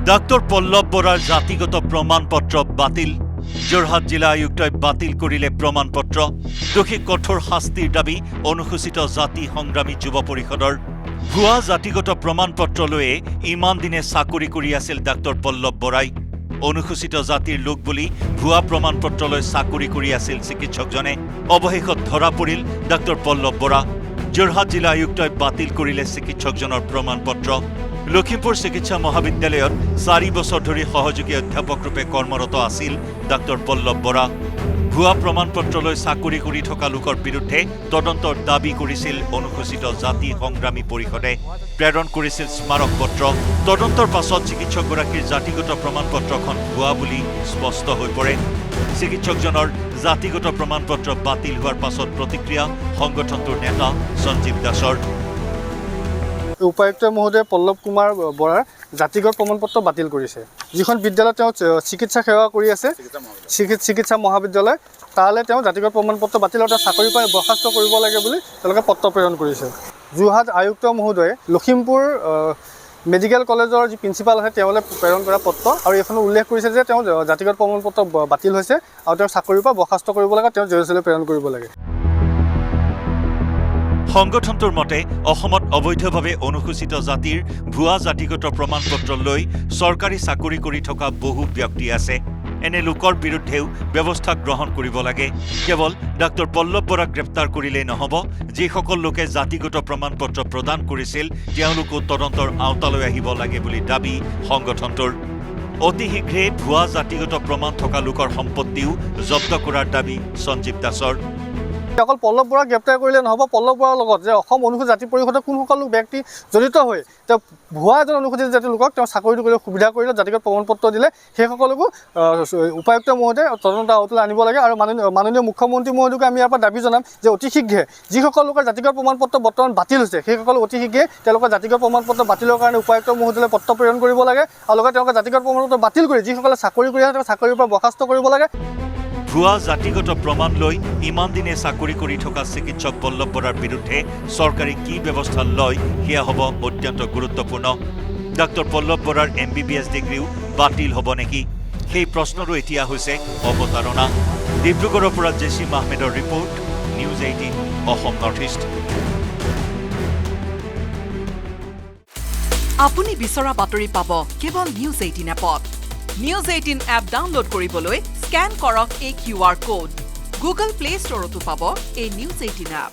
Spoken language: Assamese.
ডাক্তৰ পল্লৱ বৰাৰ জাতিগত প্ৰমাণপত্ৰ বাতিল। যোৰহাট জিলা আয়ুক্তই বাতিল কৰিলে প্ৰমাণপত্ৰ। দোষীক কঠোৰ শাস্তিৰ দাবী অনুসূচিত জাতি সংগ্ৰামী যুৱ পৰিষদৰ। ভুৱা জাতিগত প্ৰমাণপত্ৰ লৈয়ে ইমান দিনে চাকৰি কৰি আছিল ডাক্তৰ পল্লৱ বৰাই। অনুসূচিত জাতিৰ লোক বুলি ভুৱা প্ৰমাণপত্ৰ লৈ চাকৰি কৰি আছিল চিকিৎসকজনে। অৱশেষত ধৰা পৰিল ডাক্তৰ পল্লৱ বৰা। যোৰহাট জিলা আয়ুক্তই বাতিল কৰিলে চিকিৎসকজনৰ প্ৰমাণপত্ৰ। লখিমপুৰ চিকিৎসা মহাবিদ্যালয়ত 4 বছৰ ধৰি সহযোগী অধ্যাপক ৰূপে কৰ্মৰত আছিল ডাক্তৰ পল্লৱ বৰা। ভুৱা প্ৰমাণপত্ৰ লৈ চাকৰি কৰি থকা লোকৰ বিৰুদ্ধে তদন্তৰ দাবী কৰিছিল অনুসূচিত জাতি সংগ্ৰামী পৰিষদে। প্ৰেৰণ কৰিছিল স্মাৰক পত্ৰ। তদন্তৰ পাছত চিকিৎসকগৰাকীৰ জাতিগত প্ৰমাণপত্ৰখন ভুৱা বুলি স্পষ্ট হৈ পৰে। চিকিৎসকজনৰ জাতিগত প্ৰমাণপত্ৰ বাতিল হোৱাৰ পাছত প্ৰতিক্ৰিয়া সংগঠনটোৰ নেতা সঞ্জীৱ দাসৰ। উপায়ুক্ত মহোদয়ে পল্লৱ কুমাৰ বৰাৰ জাতিগত প্ৰমাণপত্ৰ বাতিল কৰিছে। যিখন বিদ্যালয়ত তেওঁ চিকিৎসা সেৱা কৰি আছে, চিকিৎসা মহাবিদ্যালয়, তালৈ তেওঁ জাতিগত প্ৰমাণপত্ৰ বাতিল আৰু চাকৰিৰ পৰা বৰ্খাস্ত কৰিব লাগে বুলি তেওঁলোকে পত্ৰ প্ৰেৰণ কৰিছে। যোৰহাট আয়ুক্ত মহোদয়ে লখিমপুৰ মেডিকেল কলেজৰ যি প্ৰিন্সিপাল আছে তেওঁলৈ প্ৰেৰণ কৰা পত্ৰ আৰু এইখনত উল্লেখ কৰিছে যে তেওঁ জাতিগত প্ৰমাণপত্ৰ বাতিল হৈছে আৰু তেওঁ চাকৰিৰ পৰা বৰ্খাস্ত কৰিব লাগে, তেওঁ জেললৈ প্ৰেৰণ কৰিব লাগে। সংগঠনটোৰ মতে অসমত অবৈধভাৱে অনুসূচিত জাতিৰ ভুৱা জাতিগত প্ৰমাণপত্ৰ লৈ চৰকাৰী চাকৰি কৰি থকা বহু ব্যক্তি আছে। এনে লোকৰ বিৰুদ্ধেও ব্যৱস্থা গ্ৰহণ কৰিব লাগে। কেৱল ডাক্তৰ পল্লৱ বৰাক গ্ৰেপ্তাৰ কৰিলেই নহ'ব, যিসকল লোকে জাতিগত প্ৰমাণপত্ৰ প্ৰদান কৰিছিল তেওঁলোকো তদন্তৰ আওতালৈ আহিব লাগে বুলি দাবী সংগঠনটোৰ। অতি শীঘ্ৰে ভুৱা জাতিগত প্ৰমাণ থকা লোকৰ সম্পত্তিও জব্দ কৰাৰ দাবী সঞ্জীৱ দাসৰ। অকল পল্লৱ বৰাক গ্ৰেপ্তাৰ কৰিলে নহ'ব, পল্লৱ বৰাৰ লগত যে অসম অনুসূচিত জাতি পৰিষদৰ কোনসকল ব্যক্তি জড়িত হৈ তেওঁ ভুৱা এজন অনুসূচিত জাতিৰ লোকক তেওঁ চাকৰিটো কৰিবলৈ সুবিধা কৰিলে, জাতিগত প্ৰমাণপত্ৰ দিলে, সেইসকলকো উপায়ুক্ত মহোদয়ে তদন্ত আওতালৈ আনিব লাগে। আৰু মাননীয় মুখ্যমন্ত্ৰী মহোদয়কে আমি ইয়াৰ পৰা দাবী জনাম যে অতি শীঘ্ৰে যিসকল লোকৰ জাতিগত প্ৰমাণপত্ৰ বৰ্তমান বাতিল হৈছে সেইসকল অতি শীঘ্ৰে তেওঁলোকৰ জাতিগত প্ৰমাণপত্ৰ বাতিলৰ কাৰণে উপায়ুক্ত মহোদয়লৈ পত্ৰ প্ৰেৰণ কৰিব লাগে আৰু লগতে তেওঁলোকৰ জাতিগত প্ৰমাণপত্ৰ বাতিল কৰি যিসকলে চাকৰি কৰি আছে তেওঁ চাকৰিৰ পৰা বৰ্খাস্ত কৰিব লাগে। ভুৱা জাতিগত প্ৰমাণ লৈ ইমান দিনে চাকৰি কৰি থকা চিকিৎসক পল্লৱ বৰাৰ বিৰুদ্ধে চৰকাৰে কি ব্যৱস্থা লয় সেয়া হ'ব অত্যন্ত গুৰুত্বপূৰ্ণ। ডাক্তৰ পল্লৱ বৰাৰ MBBS ডিগ্ৰীও বাতিল হ'ব নেকি, সেই প্ৰশ্নৰো এতিয়া হৈছে অৱতাৰণা। ডিব্ৰুগড়ৰ পৰা জেছিম আহমেদৰ report, news 18 Assam north east. আপুনি বিচৰা বাতৰি পাব কেৱল নিউজ 18 এপত। নিউজ 18 এপ ডাউনলোড কৰিবলৈ স্কেন কৰক এই QR কোড। গুগল প্লে ষ্টৰতো পাব এই নিউজ 18 এপ।